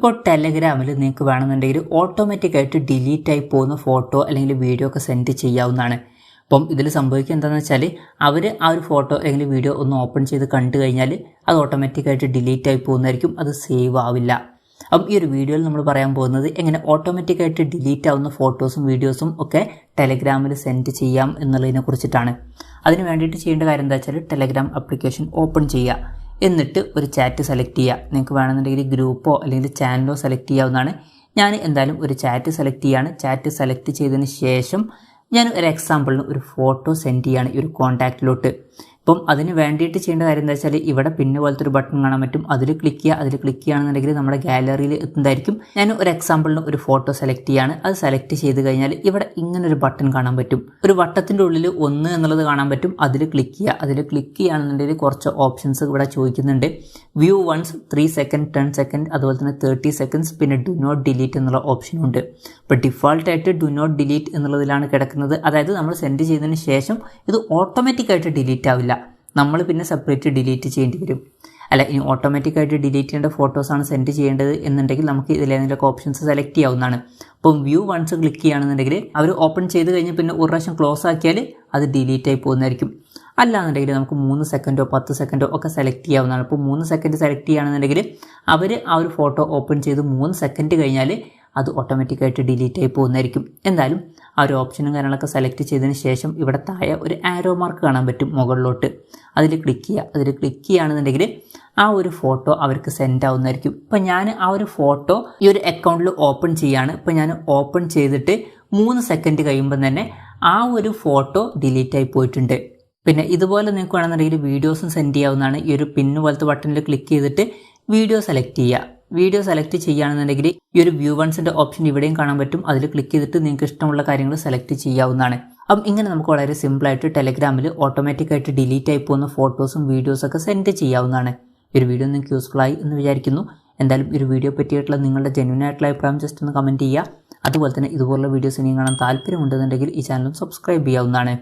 ഇപ്പോൾ ടെലഗ്രാമിൽ നിങ്ങൾക്ക് വേണമെന്നുണ്ടെങ്കിൽ ഓട്ടോമാറ്റിക്കായിട്ട് ഡിലീറ്റ് ആയി പോകുന്ന ഫോട്ടോ അല്ലെങ്കിൽ വീഡിയോ ഒക്കെ സെൻഡ് ചെയ്യാവുന്നതാണ്. അപ്പം ഇതിൽ സംഭവിക്കുക എന്താണെന്ന് വെച്ചാൽ അവർ ആ ഒരു ഫോട്ടോ അല്ലെങ്കിൽ വീഡിയോ ഒന്ന് ഓപ്പൺ ചെയ്ത് കണ്ടു കഴിഞ്ഞാൽ അത് ഓട്ടോമാറ്റിക്കായിട്ട് ഡിലീറ്റ് ആയി പോകുന്നതായിരിക്കും, അത് സേവ് ആവില്ല. അപ്പം ഈ ഒരു വീഡിയോയിൽ നമ്മൾ പറയാൻ പോകുന്നത് എങ്ങനെ ഓട്ടോമാറ്റിക്കായിട്ട് ഡിലീറ്റ് ആവുന്ന ഫോട്ടോസും വീഡിയോസും ഒക്കെ ടെലഗ്രാമിൽ സെൻഡ് ചെയ്യാം എന്നുള്ളതിനെ കുറിച്ചിട്ടാണ്. അതിന് വേണ്ടിയിട്ട് ചെയ്യേണ്ട കാര്യം എന്താ വെച്ചാൽ ടെലഗ്രാം ആപ്ലിക്കേഷൻ ഓപ്പൺ ചെയ്യുക, എന്നിട്ട് ഒരു ചാറ്റ് സെലക്ട് ചെയ്യുക. നിങ്ങൾക്ക് വേണമെന്നുണ്ടെങ്കിൽ ഗ്രൂപ്പോ അല്ലെങ്കിൽ ചാനലോ സെലക്ട് ചെയ്യാവുന്നതാണ്. ഞാൻ എന്തായാലും ഒരു ചാറ്റ് സെലക്ട് ചെയ്യുകയാണ്. ചാറ്റ് സെലക്ട് ചെയ്തതിന് ശേഷം ഞാൻ ഒരു എക്സാമ്പിളിന് ഒരു ഫോട്ടോ സെൻഡ് ചെയ്യുകയാണ് ഈ ഒരു കോൺടാക്റ്റിലോട്ട്. ഇപ്പം അതിന് വേണ്ടിയിട്ട് ചെയ്യേണ്ട കാര്യം എന്താ വെച്ചാൽ ഇവിടെ പിന്നെ പോലത്തെ ഒരു ബട്ടൺ കാണാൻ പറ്റും, അതിൽ ക്ലിക്ക് ചെയ്യുക. അതിൽ ക്ലിക്ക് ചെയ്യുകയാണെന്നുണ്ടെങ്കിൽ നമ്മുടെ ഗാലറിയിൽ എത്തുന്നതായിരിക്കും. ഞാൻ ഒരു എക്സാമ്പിളിന് ഒരു ഫോട്ടോ സെലക്ട് ചെയ്യുകയാണ്. അത് സെലക്ട് ചെയ്ത് കഴിഞ്ഞാൽ ഇവിടെ ഇങ്ങനൊരു ബട്ടൺ കാണാൻ പറ്റും, ഒരു വട്ടത്തിൻ്റെ ഉള്ളിൽ 1 എന്നുള്ളത് കാണാൻ പറ്റും. അതിൽ ക്ലിക്ക് ചെയ്യുക. അതിൽ ക്ലിക്ക് ചെയ്യുകയാണെന്നുണ്ടെങ്കിൽ കുറച്ച് ഓപ്ഷൻസ് ഇവിടെ ചോദിക്കുന്നുണ്ട്. വ്യൂ വൺസ്, 3 സെക്കൻഡ്, 10 സെക്കൻഡ്, അതുപോലെ തന്നെ 30 സെക്കൻഡ്സ്, പിന്നെ ഡു നോട്ട് ഡിലീറ്റ് എന്നുള്ള ഓപ്ഷനുണ്ട്. ഇപ്പോൾ ഡിഫോൾട്ടായിട്ട് ഡു നോട്ട് ഡിലീറ്റ് എന്നുള്ളതിലാണ് കിടക്കുന്നത്. അതായത് നമ്മൾ സെൻഡ് ചെയ്തതിന് ശേഷം ഇത് ഓട്ടോമാറ്റിക്കായിട്ട് ഡിലീറ്റ് ആവില്ല, നമ്മൾ പിന്നെ സെപ്പറേറ്റ് ഡിലീറ്റ് ചെയ്യേണ്ടി വരും. അല്ല, ഇനി ഓട്ടോമാറ്റിക്കായിട്ട് ഡിലീറ്റ് ചെയ്യേണ്ട ഫോട്ടോസാണ് സെൻഡ് ചെയ്യേണ്ടത് എന്നുണ്ടെങ്കിൽ നമുക്ക് ഇതിലേതെങ്കിലുമൊക്കെ ഓപ്ഷൻസ് സെലക്ട് ചെയ്യാവുന്നതാണ്. അപ്പം വ്യൂ വൺസ് ക്ലിക്ക് ചെയ്യുകയാണെന്നുണ്ടെങ്കിൽ അവർ ഓപ്പൺ ചെയ്ത് കഴിഞ്ഞ് പിന്നെ ഒരു പ്രാവശ്യം ക്ലോസ് ആക്കിയാൽ അത് ഡിലീറ്റ് ആയി പോകുന്നതായിരിക്കും. അല്ലാന്നുണ്ടെങ്കിൽ നമുക്ക് 3 സെക്കൻഡോ 10 സെക്കൻഡോ ഒക്കെ സെലക്ട് ചെയ്യാവുന്നതാണ്. ഇപ്പോൾ 3 സെക്കൻഡ് സെലക്ട് ചെയ്യുകയാണെന്നുണ്ടെങ്കിൽ അവർ ആ ഒരു ഫോട്ടോ ഓപ്പൺ ചെയ്ത് 3 സെക്കൻഡ് കഴിഞ്ഞാൽ അത് ഓട്ടോമാറ്റിക്കായിട്ട് ഡിലീറ്റ് ആയി പോകുന്നതായിരിക്കും. എന്തായാലും ആ ഒരു ഓപ്ഷനും കാര്യങ്ങളൊക്കെ സെലക്ട് ചെയ്തതിന് ശേഷം ഇവിടെ താഴെ ഒരു ആരോ മാർക്ക് കാണാൻ പറ്റും മുകളിലോട്ട്, അതിൽ ക്ലിക്ക് ചെയ്യുക. അതിൽ ക്ലിക്ക് ചെയ്യുകയാണെന്നുണ്ടെങ്കിൽ ആ ഒരു ഫോട്ടോ അവർക്ക് സെൻഡ് ആവുന്നതായിരിക്കും. ഇപ്പം ഞാൻ ആ ഒരു ഫോട്ടോ ഈ ഒരു അക്കൗണ്ടിൽ ഓപ്പൺ ചെയ്യുകയാണ്. ഇപ്പം ഞാൻ ഓപ്പൺ ചെയ്തിട്ട് 3 സെക്കൻഡ് കഴിയുമ്പം തന്നെ ആ ഒരു ഫോട്ടോ ഡിലീറ്റ് ആയി പോയിട്ടുണ്ട്. പിന്നെ ഇതുപോലെ നിങ്ങൾക്ക് വേണമെന്നുണ്ടെങ്കിൽ വീഡിയോസും സെൻഡ് ചെയ്യാവുന്നതാണ്. ഈ ഒരു പിന്ന് പോലത്തെ ബട്ടണിൽ ക്ലിക്ക് ചെയ്തിട്ട് വീഡിയോ സെലക്ട് ചെയ്യുക. വീഡിയോ സെലക്ട് ചെയ്യുകയാണെന്നുണ്ടെങ്കിൽ ഈ ഒരു വ്യൂ വൺസിൻ്റെ ഓപ്ഷൻ ഇവിടെയും കാണാൻ പറ്റും. അതിൽ ക്ലിക്ക് ചെയ്തിട്ട് നിങ്ങൾക്ക് ഇഷ്ടമുള്ള കാര്യങ്ങൾ സെലക്ട് ചെയ്യാവുന്നതാണ്. അപ്പം ഇങ്ങനെ നമുക്ക് വളരെ സിമ്പിളായിട്ട് ടെലഗ്രാമിൽ ഓട്ടോമാറ്റിക്കായിട്ട് ഡിലീറ്റ് ആയി പോകുന്ന ഫോട്ടോസും വീഡിയോസൊക്കെ സെൻഡ് ചെയ്യാവുന്നതാണ്. ഈ ഒരു വീഡിയോ നിങ്ങൾക്ക് യൂസ്ഫുൾ ആയി എന്ന് വിചാരിക്കുന്നു. എന്തായാലും ഈ ഒരു വീഡിയോ പറ്റിയിട്ടുള്ള നിങ്ങളുടെ ജെന്യൂൻ ആയിട്ടുള്ള അഭിപ്രായം ജസ്റ്റ് ഒന്ന് കമൻറ്റ് ചെയ്യുക. അതുപോലെ തന്നെ ഇതുപോലുള്ള വീഡിയോസ് ഇനിയും കാണാൻ താല്പര്യമുണ്ടെന്നുണ്ടെങ്കിൽ ഈ ചാനലും സബ്സ്ക്രൈബ് ചെയ്യാവുന്നതാണ്.